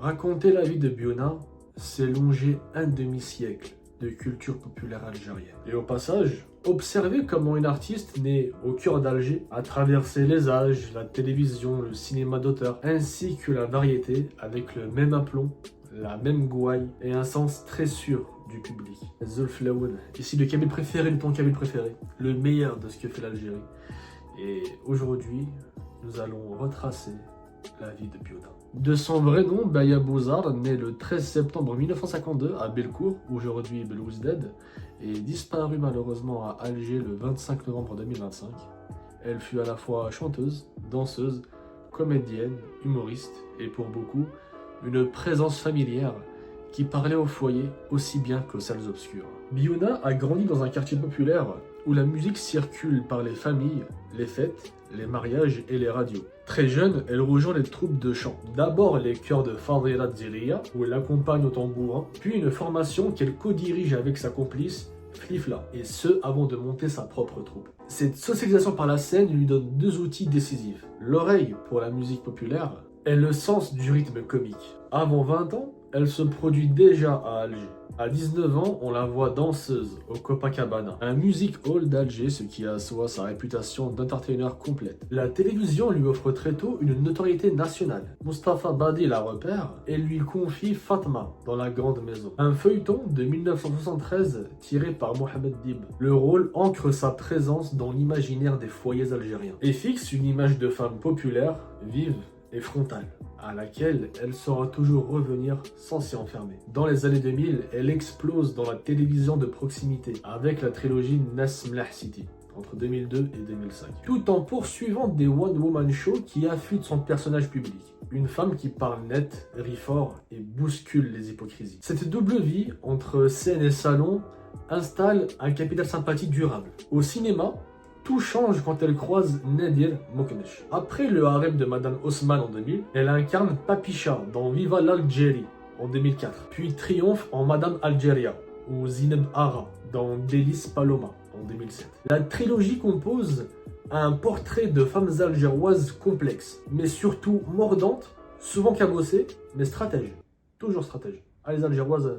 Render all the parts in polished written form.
Raconter la vie de Biouna, c'est longer un demi-siècle de culture populaire algérienne. Et au passage, observez comment une artiste née au cœur d'Alger a traversé les âges, la télévision, le cinéma d'auteur, ainsi que la variété avec le même aplomb, la même gouaille et un sens très sûr du public. Zulflaoun, ici le kabyle préféré de ton kabyle préféré, le meilleur de ce que fait l'Algérie. Et aujourd'hui, nous allons retracer la vie de Biouna. De son vrai nom, Baya Bouzar, né le 13 septembre 1952 à Belcourt, aujourd'hui Belouizdad, et disparue malheureusement à Alger le 25 novembre 2025. Elle fut à la fois chanteuse, danseuse, comédienne, humoriste et pour beaucoup, une présence familière qui parlait au foyer aussi bien qu'aux salles obscures. Biouna a grandi dans un quartier populaire où la musique circule par les familles, les fêtes, les mariages et les radios. Très jeune, elle rejoint les troupes de chant. D'abord les chœurs de Fadila Dziria, où elle accompagne au tambourin, puis une formation qu'elle co-dirige avec sa complice, Flifla, et ce avant de monter sa propre troupe. Cette socialisation par la scène lui donne deux outils décisifs. L'oreille pour la musique populaire et le sens du rythme comique. Avant 20 ans, elle se produit déjà à Alger. À 19 ans, on la voit danseuse au Copacabana, un music hall d'Alger, ce qui assoit sa réputation d'entertainer complète. La télévision lui offre très tôt une notoriété nationale. Mustapha Badi la repère et lui confie Fatma dans la grande maison. Un feuilleton de 1973 tiré par Mohamed Dib. Le rôle ancre sa présence dans l'imaginaire des foyers algériens et fixe une image de femme populaire, vive et frontale, à laquelle elle saura toujours revenir sans s'y enfermer. Dans les années 2000, elle explose dans la télévision de proximité avec la trilogie Nas Mlah City entre 2002 et 2005, tout en poursuivant des one-woman shows qui affûtent son personnage public. Une femme qui parle net, rit fort et bouscule les hypocrisies. Cette double vie entre scène et salon installe un capital sympathie durable. Au cinéma, tout change quand elle croise Nadir Moknesh. Après le harem de Madame Osman en 2000, elle incarne Papicha dans Viva l'Algérie en 2004, puis triomphe en Madame Algéria ou Zineb Ara dans Délice Paloma en 2007. La trilogie compose un portrait de femmes algéroises complexes, mais surtout mordantes, souvent cabossées, mais stratèges. Toujours stratèges. Ah, les algéroises,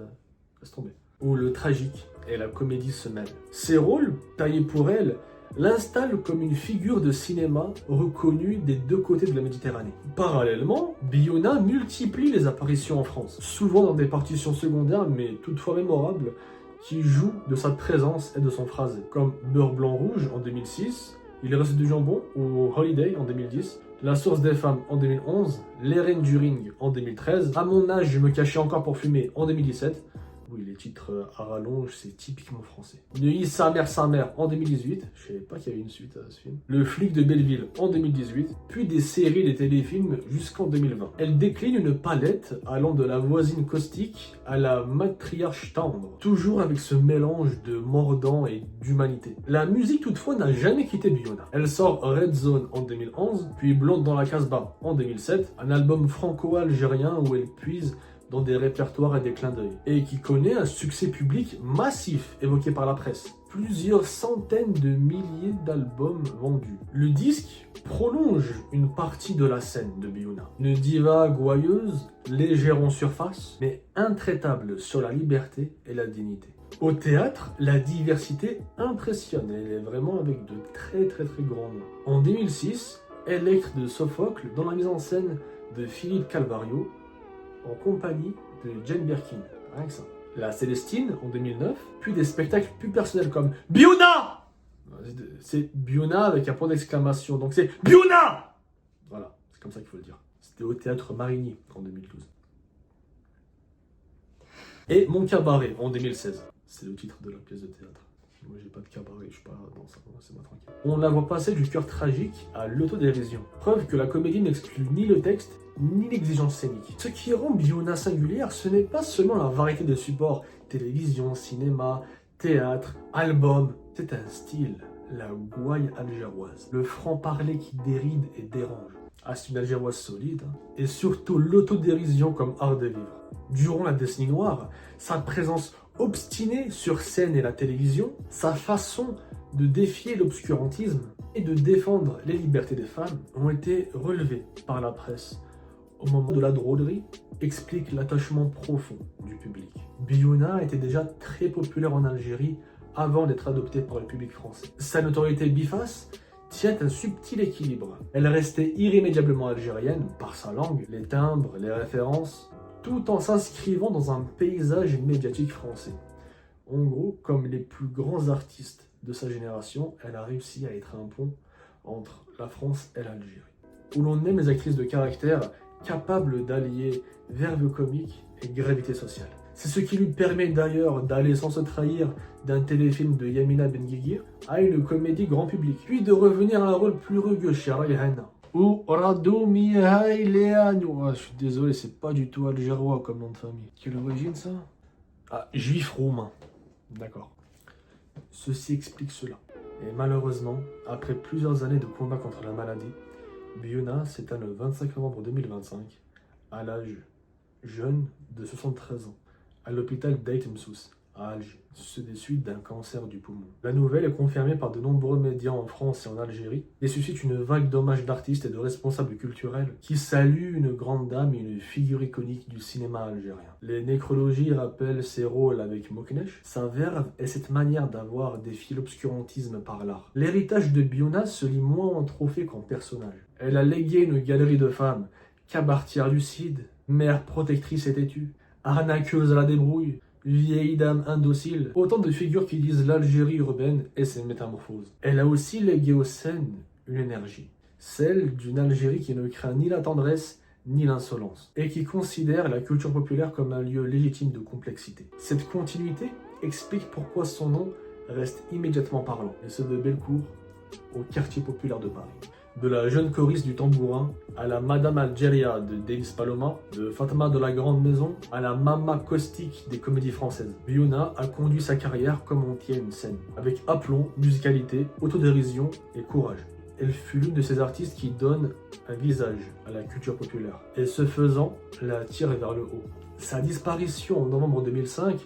laisse tomber. Où le tragique et la comédie se mêlent. Ces rôles, taillés pour elle, l'installe comme une figure de cinéma reconnue des deux côtés de la Méditerranée. Parallèlement, Biouna multiplie les apparitions en France, souvent dans des partitions secondaires mais toutefois mémorables, qui jouent de sa présence et de son phrasé, comme Beurre Blanc Rouge en 2006, Il reste du jambon ou Holiday en 2010, La source des femmes en 2011, Les reines du ring en 2013, À mon âge je me cachais encore pour fumer en 2017, oui, les titres à rallonge, c'est typiquement français. Neuilly, sa mère en 2018. Je savais pas qu'il y avait une suite à ce film. Le flic de Belleville en 2018. Puis des séries, des téléfilms jusqu'en 2020. Elle décline une palette allant de la voisine caustique à la matriarche tendre. Toujours avec ce mélange de mordant et d'humanité. La musique toutefois n'a jamais quitté Biouna. Elle sort Red Zone en 2011, puis Blonde dans la Casbah en 2007. Un album franco-algérien où elle puise dans des répertoires et des clins d'œil, et qui connaît un succès public massif évoqué par la presse. Plusieurs centaines de milliers d'albums vendus. Le disque prolonge une partie de la scène de Biouna. Une diva gouailleuse, légère en surface, mais intraitable sur la liberté et la dignité. Au théâtre, la diversité impressionne, elle est vraiment avec de très grands noms. En 2006, Electre de Sophocle dans la mise en scène de Philippe Calvario, en compagnie de Jane Birkin, rien que ça. La Célestine en 2009, puis des spectacles plus personnels comme Biouna. C'est Biouna avec un point d'exclamation, donc c'est Biouna. Voilà, c'est comme ça qu'il faut le dire. C'était au théâtre Marigny en 2012. Et Mon cabaret en 2016, c'est le titre de la pièce de théâtre. Moi j'ai pas de cabaret, je suis pas dans ça, c'est moi tranquille. On la voit passer du cœur tragique à l'autodérision. Preuve que la comédie n'exclut ni le texte, ni l'exigence scénique. Ce qui rend Biouna singulière, ce n'est pas seulement la variété de supports, télévision, cinéma, théâtre, album, c'est un style, la gouaille algéroise, le franc-parler qui déride et dérange. Ah, c'est une algéroise solide, hein. Et surtout l'autodérision comme art de vivre. Durant la décennie noire, sa présence obstinée sur scène et la télévision, sa façon de défier l'obscurantisme et de défendre les libertés des femmes ont été relevées par la presse au moment de la drôlerie, explique l'attachement profond du public. Biouna était déjà très populaire en Algérie avant d'être adoptée par le public français. Sa notoriété biface tient un subtil équilibre. Elle restait irrémédiablement algérienne par sa langue, les timbres, les références, tout en s'inscrivant dans un paysage médiatique français. En gros, comme les plus grands artistes de sa génération, elle a réussi à être un pont entre la France et l'Algérie, où l'on aime les actrices de caractère capables d'allier verve comique et gravité sociale. C'est ce qui lui permet d'ailleurs d'aller sans se trahir d'un téléfilm de Yamina Benguigui à une comédie grand public, puis de revenir à un rôle plus rugueux chez Rayhana. Ou Radoumi Haileanu. Je suis désolé, c'est pas du tout algérois comme nom de famille. Quelle origine ça? Ah, juif roumain. D'accord. Ceci explique cela. Et malheureusement, après plusieurs années de combat contre la maladie, Biouna s'éteint le 25 novembre 2025, à l'âge jeune de 73 ans, à l'hôpital d'Ait Msous, à Alger, des suites d'un cancer du poumon. La nouvelle est confirmée par de nombreux médias en France et en Algérie et suscite une vague d'hommages d'artistes et de responsables culturels qui saluent une grande dame et une figure iconique du cinéma algérien. Les nécrologies rappellent ses rôles avec Moknesh, sa verve et cette manière d'avoir défié l'obscurantisme par l'art. L'héritage de Biouna se lit moins en trophée qu'en personnage. Elle a légué une galerie de femmes, cabaretière lucide, mère protectrice et têtue, arnaqueuse à la débrouille, vieille dame indocile, autant de figures qui disent l'Algérie urbaine et ses métamorphoses. Elle a aussi légué aux scènes une énergie, celle d'une Algérie qui ne craint ni la tendresse ni l'insolence, et qui considère la culture populaire comme un lieu légitime de complexité. Cette continuité explique pourquoi son nom reste immédiatement parlant, et ce de Bellecour au quartier populaire de Paris. De la jeune choriste du tambourin à la Madame Algéria de Denis Paloma, de Fatma de la Grande Maison à la Mama caustique des comédies françaises, Biouna a conduit sa carrière comme on tient une scène, avec aplomb, musicalité, autodérision et courage. Elle fut l'une de ces artistes qui donnent un visage à la culture populaire, et ce faisant, la tire vers le haut. Sa disparition en novembre 2005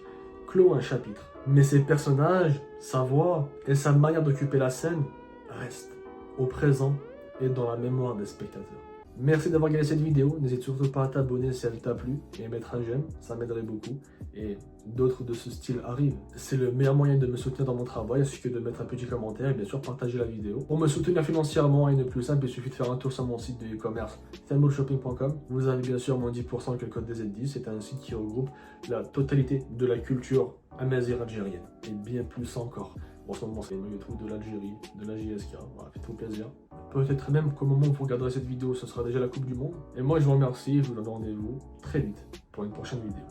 clôt un chapitre, mais ses personnages, sa voix et sa manière d'occuper la scène restent au présent et dans la mémoire des spectateurs. Merci d'avoir regardé cette vidéo, n'hésite surtout pas à t'abonner si elle t'a plu et à mettre un j'aime, ça m'aiderait beaucoup. Et d'autres de ce style arrivent. C'est le meilleur moyen de me soutenir dans mon travail, ainsi que de mettre un petit commentaire et bien sûr partager la vidéo. Pour me soutenir financièrement et ne plus simple, il suffit de faire un tour sur mon site de e-commerce thermalshopping.com. Vous avez bien sûr moins 10% avec le code DZ10, c'est un site qui regroupe la totalité de la culture amazigh algérienne et bien plus encore. En ce moment, c'est le YouTube de l'Algérie, de la JSK, voilà, fait trop plaisir. Peut-être même qu'au moment où vous regarderez cette vidéo, ce sera déjà la Coupe du Monde. Et moi, je vous remercie, je vous donne rendez-vous très vite pour une prochaine vidéo.